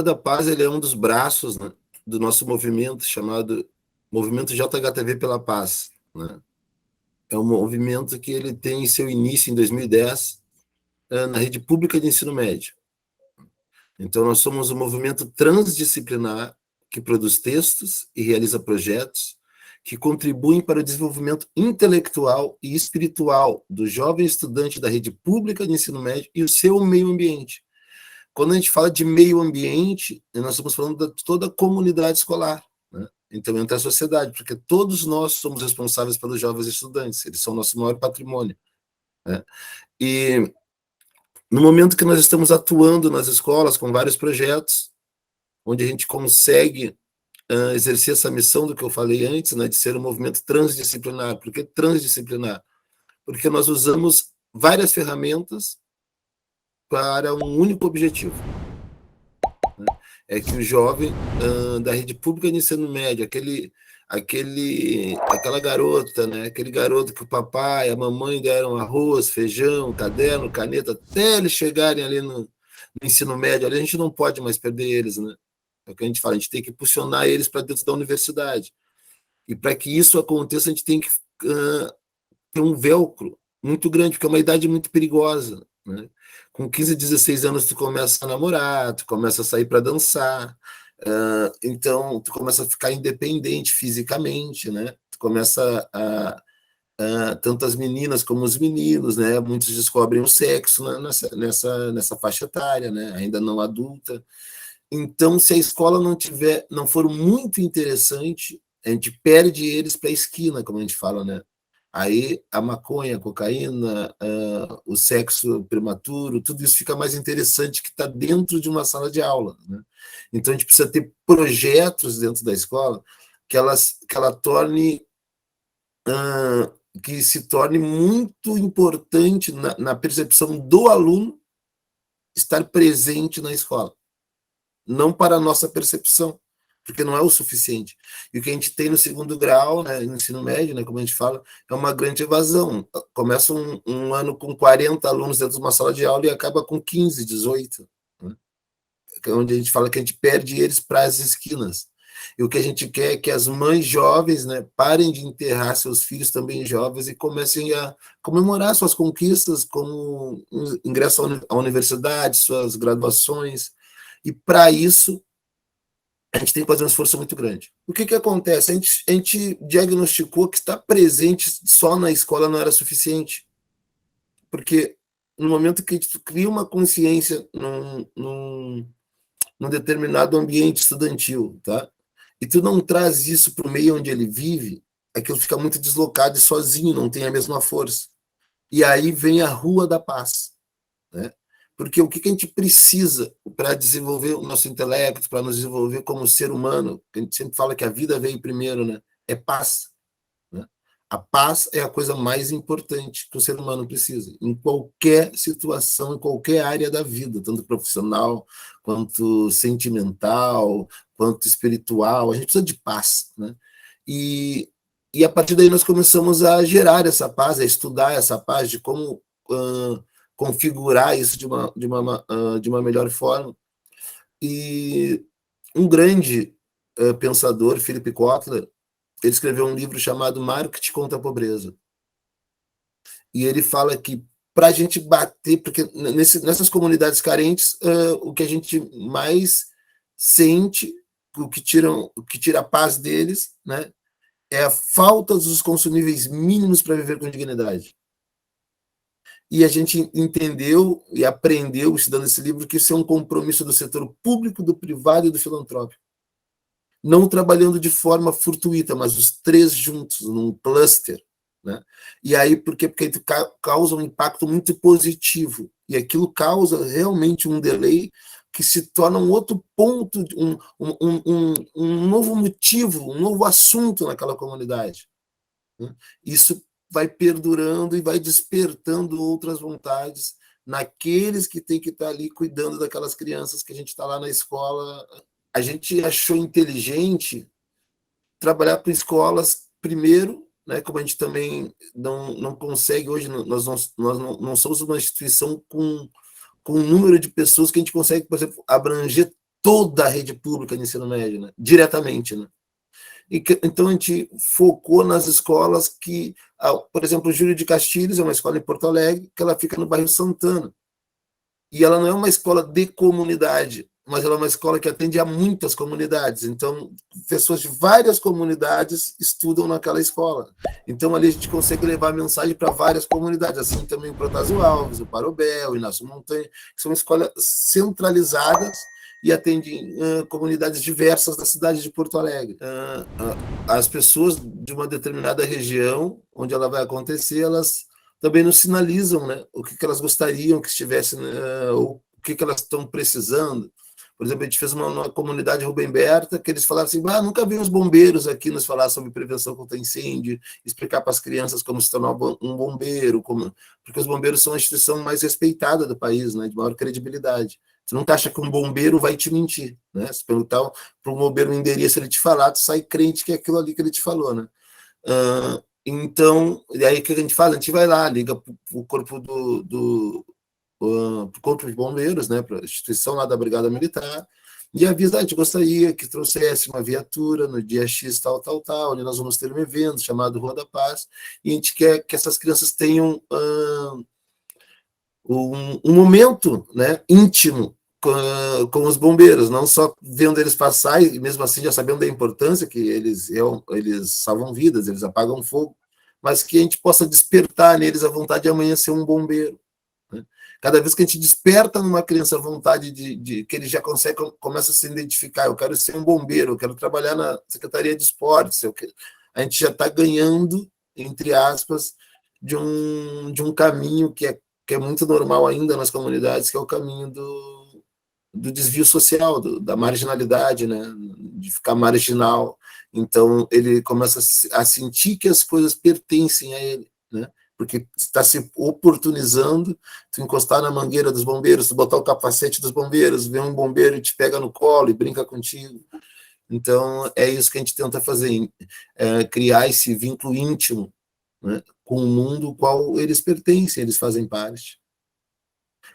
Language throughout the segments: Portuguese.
Rua da Paz ele é um dos braços, né, do nosso movimento chamado Movimento JHTV pela Paz, né? É um movimento que ele tem seu início em 2010 na rede pública de ensino médio. Então, nós somos um movimento transdisciplinar que produz textos e realiza projetos que contribuem para o desenvolvimento intelectual e espiritual do jovem estudante da rede pública de ensino médio e o seu meio ambiente. Quando a gente fala de meio ambiente, nós estamos falando de toda a comunidade escolar, né? Então entra a sociedade, porque todos nós somos responsáveis pelos jovens estudantes, eles são o nosso maior patrimônio, né? E no momento que nós estamos atuando nas escolas com vários projetos, onde a gente consegue exercer essa missão do que eu falei antes, né, de ser um movimento transdisciplinar. Por que transdisciplinar? Porque nós usamos várias ferramentas para um único objetivo, né? É que o jovem da rede pública de ensino médio, aquela garota, né, aquele garoto que o papai, a mamãe deram arroz, feijão, caderno, caneta, até eles chegarem ali no ensino médio, ali a gente não pode mais perder eles, né? É o que a gente fala, a gente tem que impulsionar eles para dentro da universidade. E para que isso aconteça, a gente tem que ter um velcro muito grande, porque é uma idade muito perigosa, né? Com 15, 16 anos, tu começa a namorar, tu começa a sair para dançar, então tu começa a ficar independente fisicamente, né? Tu começa tanto as meninas como os meninos, né? Muitos descobrem o sexo, né? nessa faixa etária, né? Ainda não adulta. Então, se a escola não for muito interessante, a gente perde eles para a esquina, como a gente fala, né? Aí a maconha, a cocaína, o sexo prematuro, tudo isso fica mais interessante que está dentro de uma sala de aula, né? Então a gente precisa ter projetos dentro da escola que ela torne que se torne muito importante na percepção do aluno estar presente na escola, não para a nossa percepção, porque não é o suficiente. E o que a gente tem no segundo grau, né, no ensino médio, né, como a gente fala, é uma grande evasão. Começa um ano com 40 alunos dentro de uma sala de aula e acaba com 15, 18, né? Onde a gente fala que a gente perde eles para as esquinas. E o que a gente quer é que as mães jovens, né, parem de enterrar seus filhos também jovens e comecem a comemorar suas conquistas, como ingresso à universidade, suas graduações. E para isso, a gente tem que fazer um esforço muito grande. O que acontece? A gente diagnosticou que estar presente só na escola não era suficiente, porque no momento que a gente cria uma consciência num determinado ambiente estudantil, tá? E tu não traz isso para o meio onde ele vive, aquilo fica muito deslocado e sozinho, não tem a mesma força. E aí vem a Rua da Paz, né? Porque o que a gente precisa para desenvolver o nosso intelecto, para nos desenvolver como ser humano, que a gente sempre fala que a vida veio primeiro, né? É paz, né? A paz é a coisa mais importante que o ser humano precisa, em qualquer situação, em qualquer área da vida, tanto profissional, quanto sentimental, quanto espiritual. A gente precisa de paz, né? E a partir daí nós começamos a gerar essa paz, a estudar essa paz, de como configurar isso de uma melhor forma. E um grande pensador, Philip Kotler, ele escreveu um livro chamado Marketing contra a Pobreza. E ele fala que para a gente bater, porque nessas comunidades carentes, o que a gente mais sente, o que tira a paz deles, né, é a falta dos consumíveis mínimos para viver com dignidade. E a gente entendeu e aprendeu, estudando esse livro, que isso é um compromisso do setor público, do privado e do filantrópico. Não trabalhando de forma fortuita, mas os três juntos, num cluster, né? E aí, porque causa um impacto muito positivo, e aquilo causa realmente um delay que se torna um outro ponto, um novo motivo, um novo assunto naquela comunidade, né? Isso vai perdurando e vai despertando outras vontades naqueles que tem que estar ali cuidando daquelas crianças que a gente está lá na escola. A gente achou inteligente trabalhar com escolas primeiro, né, como a gente também não consegue hoje, nós não somos uma instituição com um número de pessoas que a gente consegue, por exemplo, abranger toda a rede pública de ensino médio, né? Diretamente, né? Então, a gente focou nas escolas que, por exemplo, Júlio de Castilhos é uma escola em Porto Alegre, que ela fica no bairro Santana. E ela não é uma escola de comunidade, mas ela é uma escola que atende a muitas comunidades. Então, pessoas de várias comunidades estudam naquela escola. Então, ali a gente consegue levar a mensagem para várias comunidades, assim também o Protásio Alves, o Parobel, o Inácio Montanha, que são escolas centralizadas e atendem comunidades diversas da cidade de Porto Alegre. As pessoas de uma determinada região onde ela vai acontecer, elas também nos sinalizam, né, o que elas gostariam que estivesse, ou o que elas estão precisando. Por exemplo, a gente fez uma comunidade Rubem Berta, que eles falaram assim, nunca vi os bombeiros aqui nos falar sobre prevenção contra incêndio, explicar para as crianças como se tornar um bombeiro, porque os bombeiros são a instituição mais respeitada do país, né, de maior credibilidade. Tu nunca acha que um bombeiro vai te mentir, né? Se perguntar para um bombeiro um endereço, ele te falar, tu sai crente que é aquilo ali que ele te falou, né? Então, e aí o que a gente faz? A gente vai lá, liga para o corpo pro corpo de bombeiros, né, para a instituição lá da Brigada Militar, e avisa, a gente gostaria que trouxesse uma viatura no dia X, tal, onde nós vamos ter um evento chamado Rua da Paz, e a gente quer que essas crianças tenham um momento, né, íntimo com os bombeiros, não só vendo eles passar, e mesmo assim já sabendo da importância que eles salvam vidas, eles apagam fogo, mas que a gente possa despertar neles a vontade de amanhã ser um bombeiro. Né? Cada vez que a gente desperta numa criança a vontade de que ele já consegue, começa a se identificar, eu quero ser um bombeiro, eu quero trabalhar na Secretaria de Esportes, a gente já está ganhando, entre aspas, de um caminho que é muito normal ainda nas comunidades, que é o caminho do desvio social, da marginalidade, né? De ficar marginal. Então, ele começa a sentir que as coisas pertencem a ele, né? Porque está se oportunizando, tu encostar na mangueira dos bombeiros, tu botar o capacete dos bombeiros, ver um bombeiro e te pega no colo e brinca contigo. Então, é isso que a gente tenta fazer, criar esse vínculo íntimo, né, com o mundo ao qual eles pertencem, eles fazem parte.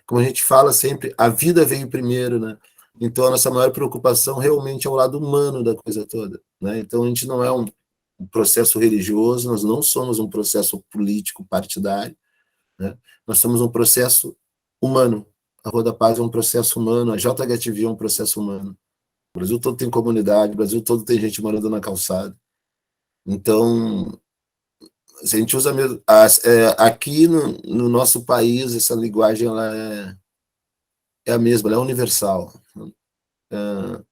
Como a gente fala sempre, a vida veio primeiro, né? Então, a nossa maior preocupação realmente é o lado humano da coisa toda, né? Então, a gente não é um processo religioso, nós não somos um processo político partidário, né? Nós somos um processo humano. A Rua da Paz é um processo humano, a JHTV é um processo humano. O Brasil todo tem comunidade, o Brasil todo tem gente morando na calçada. Então, se a gente usa mesmo, aqui no nosso país, essa linguagem ela é a mesma, ela é universal. A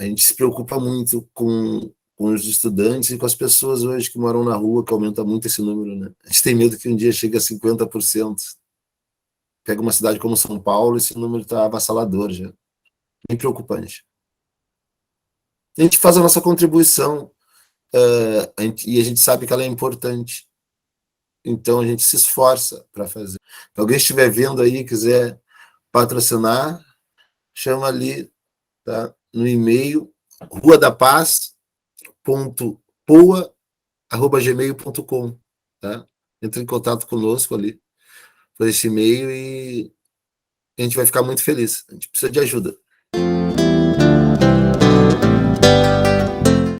gente se preocupa muito com os estudantes e com as pessoas hoje que moram na rua, que aumenta muito esse número, né? A gente tem medo que um dia chegue a 50%. Pega uma cidade como São Paulo, esse número está avassalador já. Bem preocupante. A gente faz a nossa contribuição, e a gente sabe que ela é importante. Então a gente se esforça para fazer. Se alguém estiver vendo aí, quiser patrocinar, chama ali, tá? No e-mail ruadapaz.poa@gmail.com, tá? Entre em contato conosco ali por esse e-mail e a gente vai ficar muito feliz. A gente precisa de ajuda.